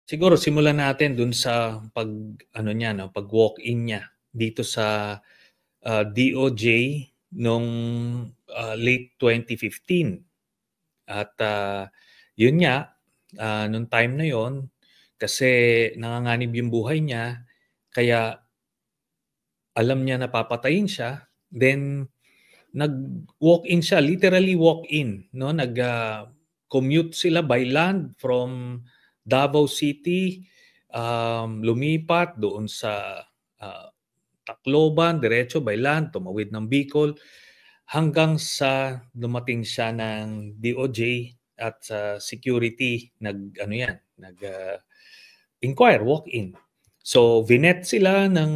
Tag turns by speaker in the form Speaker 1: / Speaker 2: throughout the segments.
Speaker 1: Siguro simulan natin dun sa pag-ano niya 'no, pag-walk-in niya dito sa, DOJ nung, late 2015 at, yun nga, nung time na yun kasi nanganganib yung buhay niya kaya alam niya na papatayin siya, then nag-walk-in siya, literally walk-in 'no, commute sila by land from Davao City, lumipat doon sa, ah, Tacloban, diretso by land, tumawid ng Bicol, hanggang sa dumating siya ng DOJ at sa security nag-ano 'yan, inquire, walk-in. So, vinet sila ng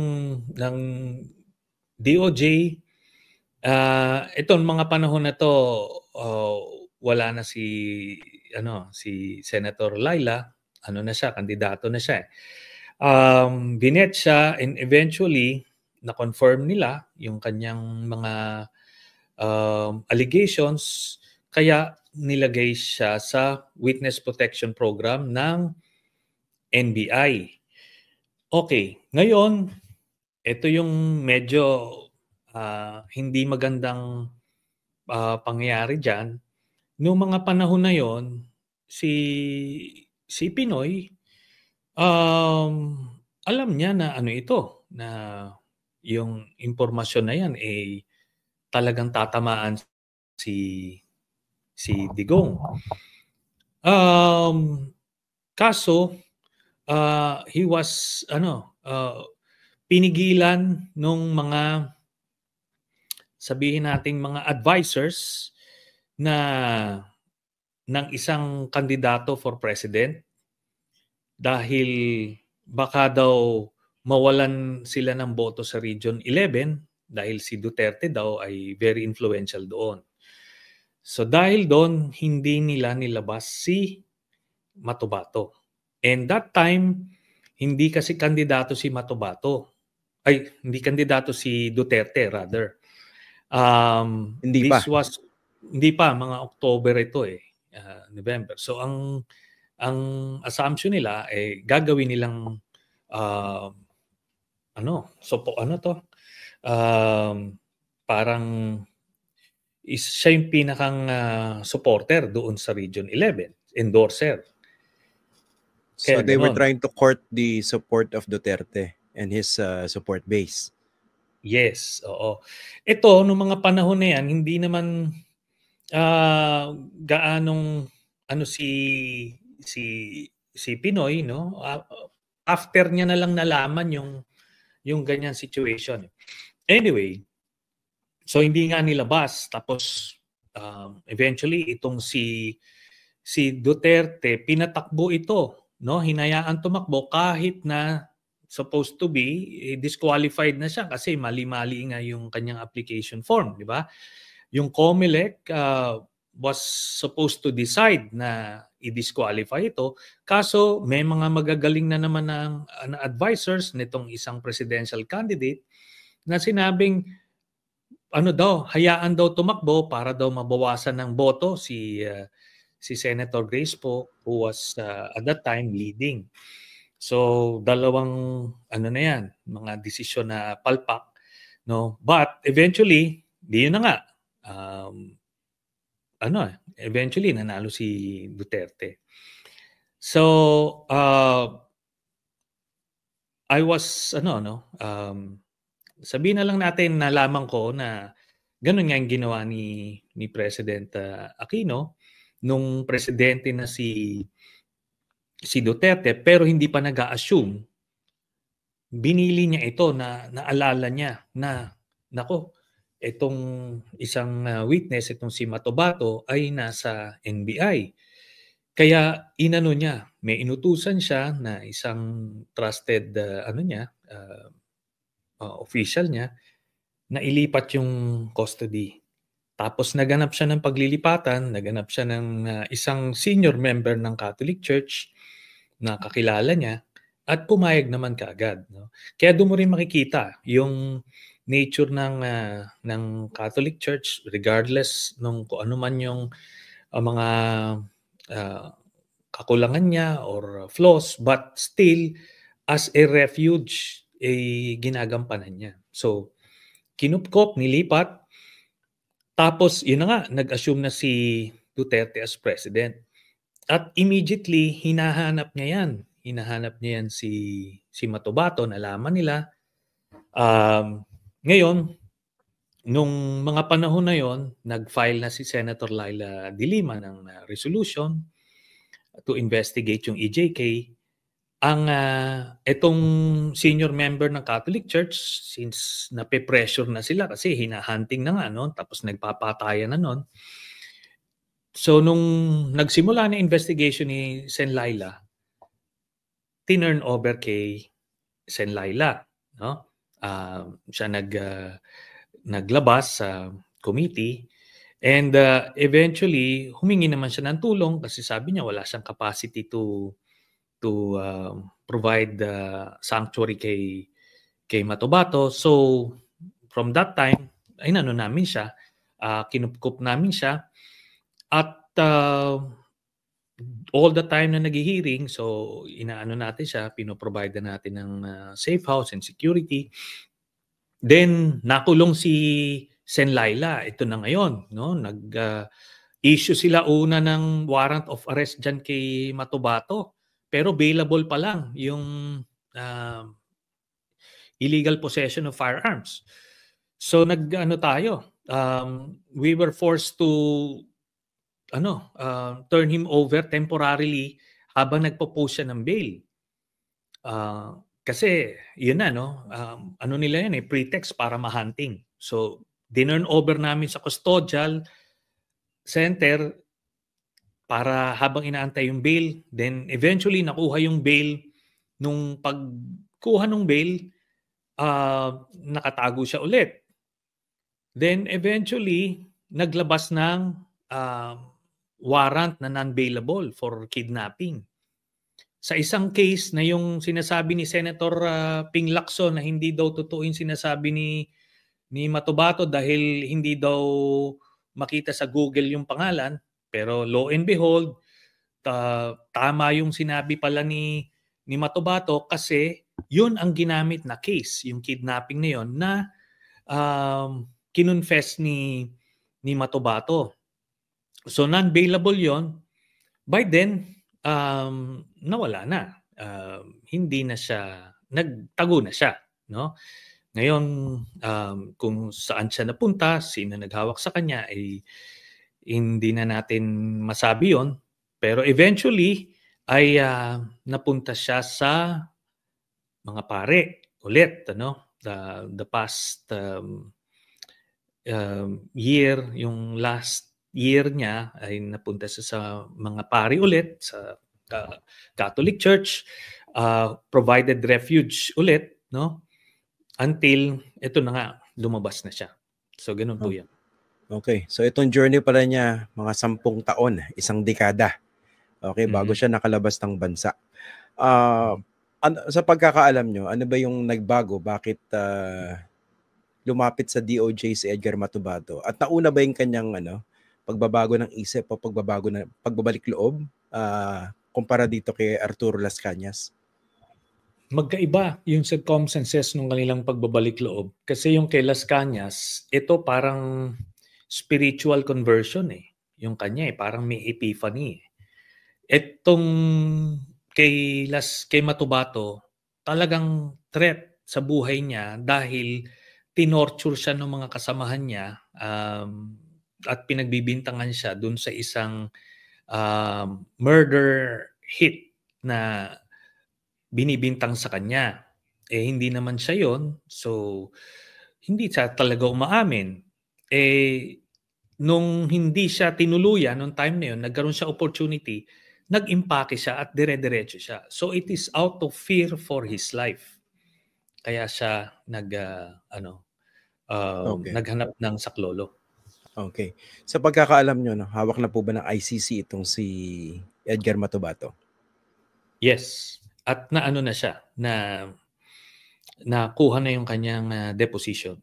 Speaker 1: DOJ. Itong mga panahon na 'to, wala na si Senator Laila, ano na siya, kandidato na siya, eh. Binet siya and eventually na-confirm nila yung kanyang mga, allegations kaya nilagay siya sa Witness Protection Program ng NBI. Okay, ngayon ito yung medyo, hindi magandang pangyayari diyan, nung mga panahon na yon si si Pinoy, um, alam niya na ano ito, na yung impormasyon na yan, eh, talagang tatamaan si si Digong. Um, Kaso, he was pinigilan nung mga sabihin nating mga advisors na ng isang kandidato for president dahil baka daw mawalan sila ng boto sa Region 11 dahil si Duterte daw ay very influential doon. So dahil doon, hindi nila nilabas si Matobato. And that time, hindi kasi kandidato si Matobato. Ay, hindi kandidato si Duterte rather.
Speaker 2: Hindi
Speaker 1: This
Speaker 2: pa.
Speaker 1: was hindi pa, mga October ito eh, November. So ang assumption nila eh gagawin nilang ano 'to? Um, Parang siya yung pinakang supporter doon sa Region 11, endorser.
Speaker 2: So
Speaker 1: Kaya
Speaker 2: they were
Speaker 1: gano'n.
Speaker 2: trying to court the support of Duterte and his support base.
Speaker 1: Yes, oo. Ito nung mga panahon na 'yan hindi naman, gaanong ano si si Pinoy 'no, after niya na lang nalaman yung ganyang situation. Anyway, so hindi nga nilabas tapos, eventually itong si Duterte pinatakbo ito 'no, hinayaan tumakbo kahit na supposed to be, disqualified na siya kasi mali-mali nga yung kanyang application form, 'di ba? Yung COMELEC, was supposed to decide na i-disqualify ito, kaso may mga magagaling na naman na advisors nitong isang presidential candidate na sinabing ano daw, hayaan daw tumakbo para daw mabawasan ng boto si Senator Grace Poe who was, at that time leading. So dalawang ano na 'yan, mga desisyon na palpak 'no. But eventually, 'di yun na nga, um, eventually nanalo si Duterte. So, I was sabihin na lang natin nalaman ko na gano'n nga yung ginawa ni President, Aquino nung presidente na si Duterte pero hindi pa nag-a-assume, binili niya ito na naalala niya na, naku, itong isang, witness, itong si Matobato ay nasa NBI. Kaya inano niya, may inutusan siya na isang trusted, official niya na ilipat yung custody. Tapos naganap siya ng paglilipatan, naganap siya ng, isang senior member ng Catholic Church na kakilala niya at pumayag naman kaagad 'no. Kaya do'n mo rin makikita yung nature ng Catholic Church regardless nung kung ano man yung, mga, ah, kakulangan niya or flaws, but still as a refuge ginagampanan niya. So kinupkop, nilipat, tapos yun na nga, nag-assume na si Duterte as president. At immediately hinahanap niya yan si Matobato, nalaman nila. Ngayon, nung mga panahon na yon, nag-file na si Senator Laila De Lima ng resolution to investigate yung EJK. Ang itong senior member ng Catholic Church, since nape-pressure na sila kasi hinahunting na nga noon, tapos nagpapatayan na noon. So nung nagsimula na investigation ni Sen Laila, tinurn over kay Sen Laila, no? Siya naglabas sa committee, and eventually humingi naman siya ng tulong kasi sabi niya wala siyang capacity to provide sanctuary kay Matobato. So from that time, namin siya, kinupkup namin siya, at all the time na naghihiring, so inaano natin siya, pinoprovide natin ng safe house and security. Then nakulong si Sen Laila, ito na ngayon, no? Issue sila una ng warrant of arrest diyan kay Matobato. Pero bailable pa lang yung illegal possession of firearms. So we were forced to turn him over temporarily habang nagpo-post siya ng bail. Kasi yun na, no? Nila yan, pretext para ma-hunting. So dinurn over namin sa custodial center para habang inaantay yung bail. Then eventually nakuha yung bail. Nung pagkuha ng bail, nakatago siya ulit. Then eventually naglabas ng warrant na non-bailable for kidnapping. Sa isang case na yung sinasabi ni Senator Ping Lacson na hindi daw totoo yung sinasabi ni Matobato dahil hindi daw makita sa Google yung pangalan, pero lo and behold, tama yung sinabi pala ni Matobato kasi yun ang ginamit na case, yung kidnapping na yun na kinonfess ni Matobato. So non-bailable yon. By then, nawala na. Hindi na siya, nagtago na siya, no? Ngayon, kung saan siya napunta, sino naghawak sa kanya, hindi na natin masabi yon. Pero eventually, ay napunta siya sa mga pare ulit, the past year, yung last year niya ay napunta siya sa mga pare ulit sa Catholic Church, provided refuge ulit, no? Until ito na nga, lumabas na siya. So ganun po yan.
Speaker 2: Okay, so itong journey pala niya mga 10 taon, isang dekada. Okay, bago siya nakalabas ng bansa. Sa pagkakaalam nyo, ano ba yung nagbago? Bakit lumapit sa DOJ si Edgar Matobato? At nauna ba yung kanyang pagbabago ng isip o pagbabalik loob kumpara dito kay Arturo Las Cañas?
Speaker 1: Magkaiba yung circumstances ng kanilang pagbabalik loob. Kasi yung kay Las Cañas, ito parang spiritual conversion eh. Yung kanya parang may epiphany eh. Itong kay Matobato, talagang threat sa buhay niya dahil tinorture siya ng mga kasamahan niya at pinagbibintangan siya dun sa isang murder hit na binibintang sa kanya. Hindi naman siya yon. So, hindi siya talaga umaamin. Nung hindi siya tinuluyan, nung time na yun, nagkaroon siya opportunity, nag-impake siya at dire-diretso siya. So, it is out of fear for his life. Kaya siya naghanap ng saklolo.
Speaker 2: Okay. Sa pagkakaalam nyo, hawak na po ba ng ICC itong si Edgar Matobato?
Speaker 1: Yes. At na siya, nakuha na yung kanyang deposition.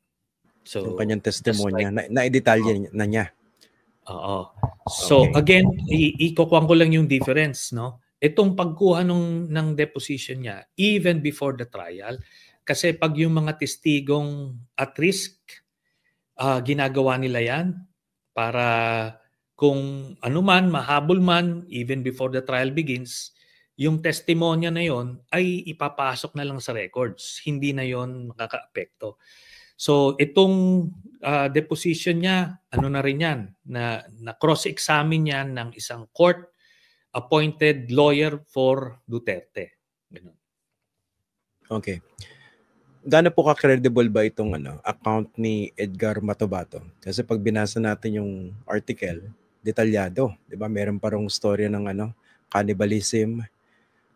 Speaker 1: So,
Speaker 2: yung kanyang testimonya, na-detalye na niya.
Speaker 1: Oo. So, again, ikukuhan ko lang yung difference, no? itong pagkuha ng deposition niya even before the trial, kasi pag yung mga testigong at risk, ginagawa nila yan para kung ano man, mahabol man, even before the trial begins, yung testimonya na yon ay ipapasok na lang sa records. Hindi na yon makakaapekto. So itong deposition niya, ano na rin yan, na cross-examine yan ng isang court-appointed lawyer for Duterte. Ganun.
Speaker 2: Okay. Gaano po ka-credible ba itong account ni Edgar Matubato? Kasi pag binasa natin yung article, detalyado, 'di ba? Meron pa rong storya ng cannibalism,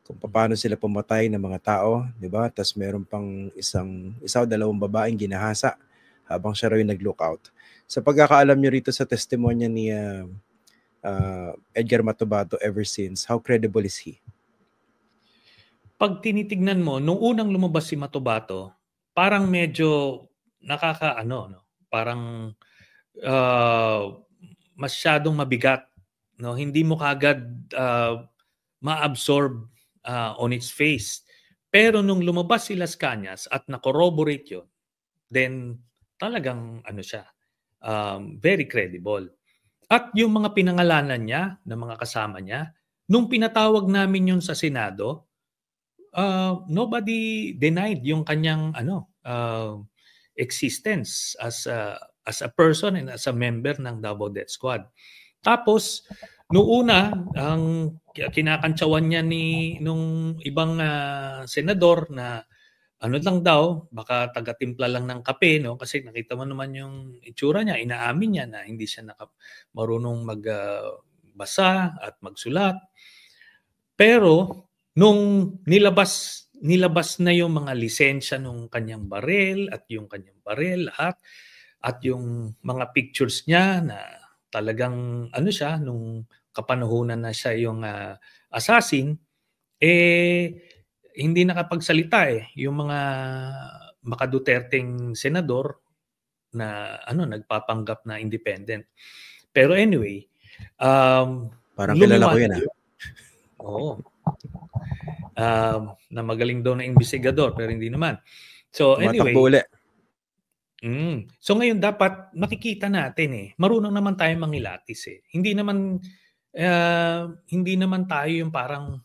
Speaker 2: kung paano sila pumatay ng mga tao, 'di ba? Tapos meron pang isa o dalawang babaeng ginahasa habang siya raw yung nag-lookout. Sa pagkakaalam niyo rito sa testimonya ni Edgar Matubato ever since, how credible is he?
Speaker 1: Pag tinitignan mo, nung unang lumabas si Matubato, parang medyo parang masyadong mabigat, no? Hindi mo kagad ma-absorb on its face. Pero nung lumabas si Las Cañas at na-corroborate yun, then talagang siya, very credible. At yung mga pinangalanan niya, ng mga kasama niya, nung pinatawag namin yun sa Senado, nobody denied yung kanyang existence as a person and as a member ng Davao Death Squad. Tapos noong una, ang kinakantsawan niya nung ibang senador na lang daw, baka taga-timpla lang ng kape, no? Kasi nakita mo naman yung itsura niya, inaamin niya na hindi siya marunong magbasa at magsulat. Pero nung nilabas na yung mga lisensya nung kanyang baril at yung kanyang baril lahat at yung mga pictures niya na talagang siya nung kapanahunan na siya yung assassin, hindi nakapagsalita yung mga makaduterteng senador na nagpapanggap na independent. Pero anyway,
Speaker 2: parang kilala ko yan.
Speaker 1: Oo. Na magaling daw na investigador pero hindi naman. So anyway. So ngayon dapat makikita natin marunong naman tayo mangilatis Hindi naman tayo yung parang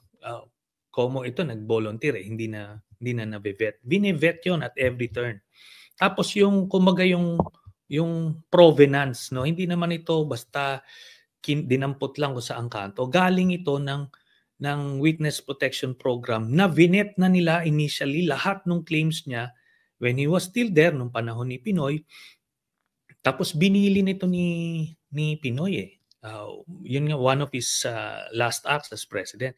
Speaker 1: como ito nag-volunteer hindi na na-vet. Bine-vet yon at every turn. Tapos yung kumaga yung provenance, no, hindi naman ito basta dinampot lang ko sa kanto. Galing ito ng Witness Protection Program na vinet na nila initially lahat ng claims niya when he was still there nung panahon ni Pinoy. Tapos binili nito ni Pinoy Yun nga one of his last acts as president.